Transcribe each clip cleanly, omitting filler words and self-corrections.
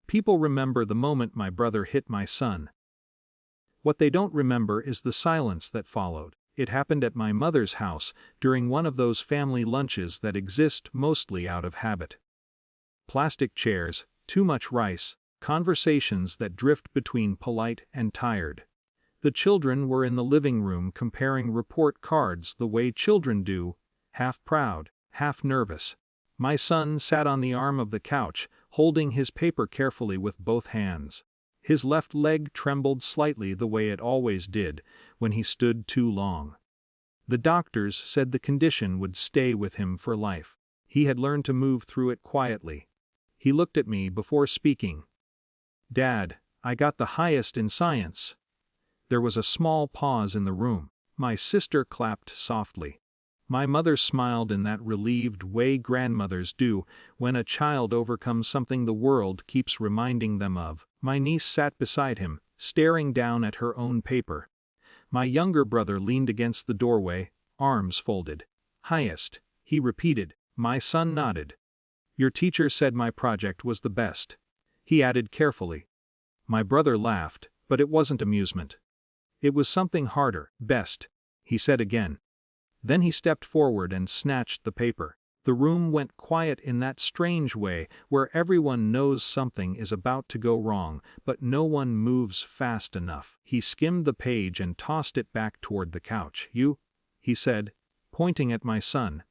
People remember the moment my brother hit my son. What they don't remember is the silence that followed. It happened at my mother's house, during one of those family lunches that exist mostly out of habit. Plastic chairs, too much rice, conversations that drift between polite and tired. The children were in the living room comparing report cards the way children do, half proud, half nervous. My son sat on the arm of the couch, holding his paper carefully with both hands. His left leg trembled slightly the way it always did when he stood too long. The doctors said the condition would stay with him for life. He had learned to move through it quietly. He looked at me before speaking. "Dad, I got the highest in science." There was a small pause in the room. My sister clapped softly. My mother smiled in that relieved way grandmothers do when a child overcomes something the world keeps reminding them of. My niece sat beside him, staring down at her own paper. My younger brother leaned against the doorway, arms folded. "Highest," he repeated. My son nodded. "Your teacher said my project was the best," he added carefully. My brother laughed, but it wasn't amusement. "It was something harder." "Best," he said again. Then he stepped forward and snatched the paper. The room went quiet in that strange way where everyone knows something is about to go wrong, but no one moves fast enough. He skimmed the page and tossed it back toward the couch. "You," he said, pointing at my son.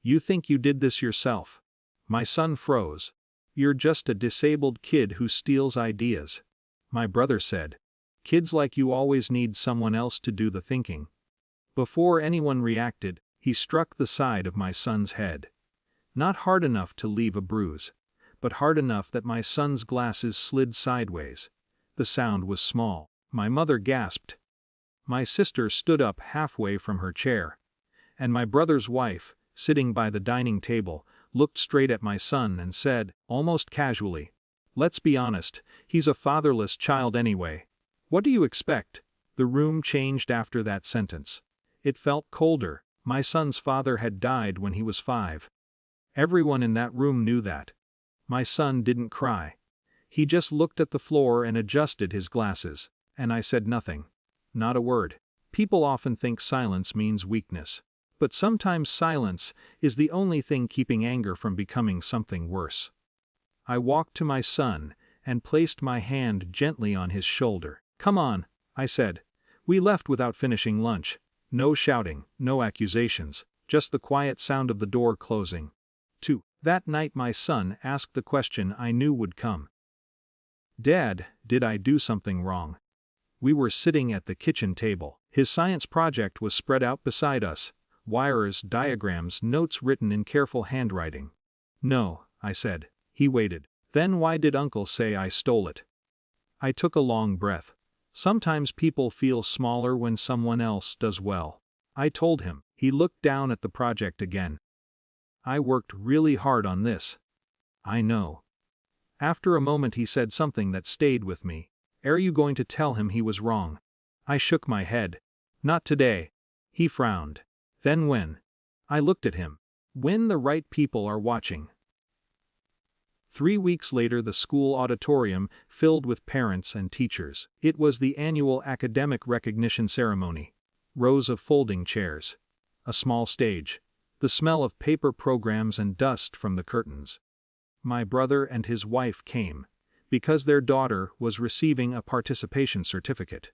"You think you did this yourself?" My son froze. "You're just a disabled kid who steals ideas." My brother said. "Kids like you always need someone else to do the thinking." Before anyone reacted, he struck the side of my son's head. Not hard enough to leave a bruise, but hard enough that my son's glasses slid sideways. The sound was small. My mother gasped. My sister stood up halfway from her chair. And my brother's wife, sitting by the dining table, looked straight at my son and said, almost casually, "Let's be honest, he's a fatherless child anyway. What do you expect?" The room changed after that sentence. It felt colder. My son's father had died when he was 5. Everyone in that room knew that. My son didn't cry. He just looked at the floor and adjusted his glasses, and I said nothing. Not a word. People often think silence means weakness. But sometimes silence is the only thing keeping anger from becoming something worse. I walked to my son and placed my hand gently on his shoulder. "Come on," I said. We left without finishing lunch. No shouting, no accusations, just the quiet sound of the door closing. 2. That night my son asked the question I knew would come. "Dad, did I do something wrong?" We were sitting at the kitchen table. His science project was spread out beside us, wires, diagrams, notes written in careful handwriting. "No," I said. He waited. "Then why did Uncle say I stole it?" I took a long breath. Sometimes people feel smaller when someone else does well. I told him. He looked down at the project again. "I worked really hard on this." "I know." After a moment he said something that stayed with me. "Are you going to tell him he was wrong?" I shook my head. "Not today." He frowned. "Then when?" I looked at him. "When the right people are watching." 3 weeks later the school auditorium filled with parents and teachers. It was the annual academic recognition ceremony. Rows of folding chairs. A small stage. The smell of paper programs and dust from the curtains. My brother and his wife came, because their daughter was receiving a participation certificate.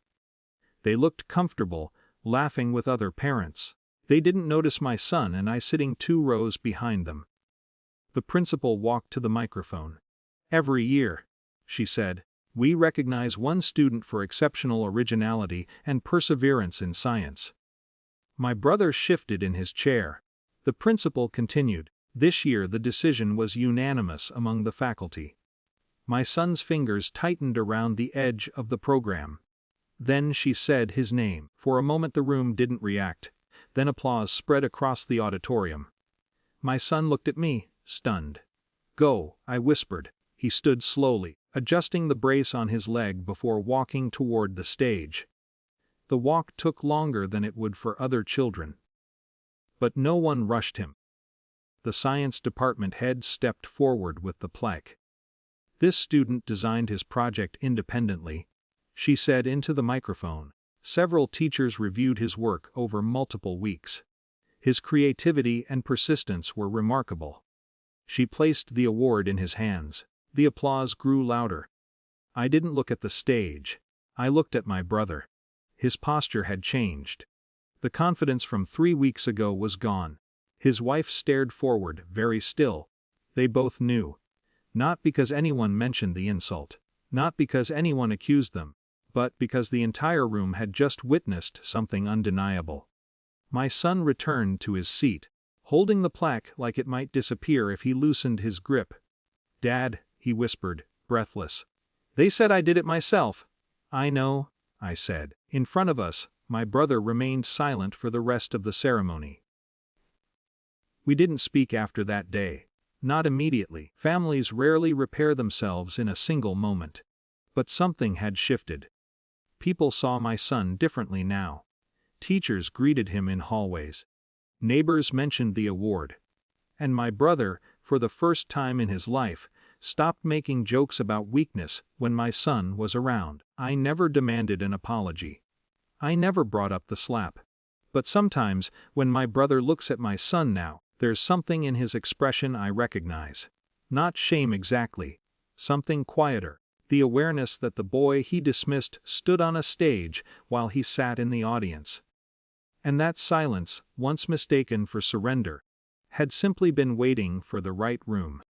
They looked comfortable, laughing with other parents. They didn't notice my son and I sitting 2 rows behind them. The principal walked to the microphone. "Every year," she said, "we recognize one student for exceptional originality and perseverance in science." My brother shifted in his chair. The principal continued. "This year the decision was unanimous among the faculty." My son's fingers tightened around the edge of the program. Then she said his name. For a moment the room didn't react. Then applause spread across the auditorium. My son looked at me, stunned. "Go," I whispered. He stood slowly, adjusting the brace on his leg before walking toward the stage. The walk took longer than it would for other children. But no one rushed him. The science department head stepped forward with the plaque. This student designed his project independently, she said into the microphone. Several teachers reviewed his work over multiple weeks. His creativity and persistence were remarkable. She placed the award in his hands. The applause grew louder. I didn't look at the stage. I looked at my brother. His posture had changed. The confidence from 3 weeks ago was gone. His wife stared forward, very still. They both knew. Not because anyone mentioned the insult. Not because anyone accused them. But because the entire room had just witnessed something undeniable. My son returned to his seat, holding the plaque like it might disappear if he loosened his grip. "Dad," he whispered, breathless. "They said I did it myself." "I know," I said. In front of us, my brother remained silent for the rest of the ceremony. We didn't speak after that day. Not immediately. Families rarely repair themselves in a single moment. But something had shifted. People saw my son differently now. Teachers greeted him in hallways. Neighbors mentioned the award. And my brother, for the first time in his life, stopped making jokes about weakness when my son was around. I never demanded an apology. I never brought up the slap. But sometimes, when my brother looks at my son now, there's something in his expression I recognize. Not shame exactly. Something quieter. The awareness that the boy he dismissed stood on a stage while he sat in the audience. And that silence, once mistaken for surrender, had simply been waiting for the right room.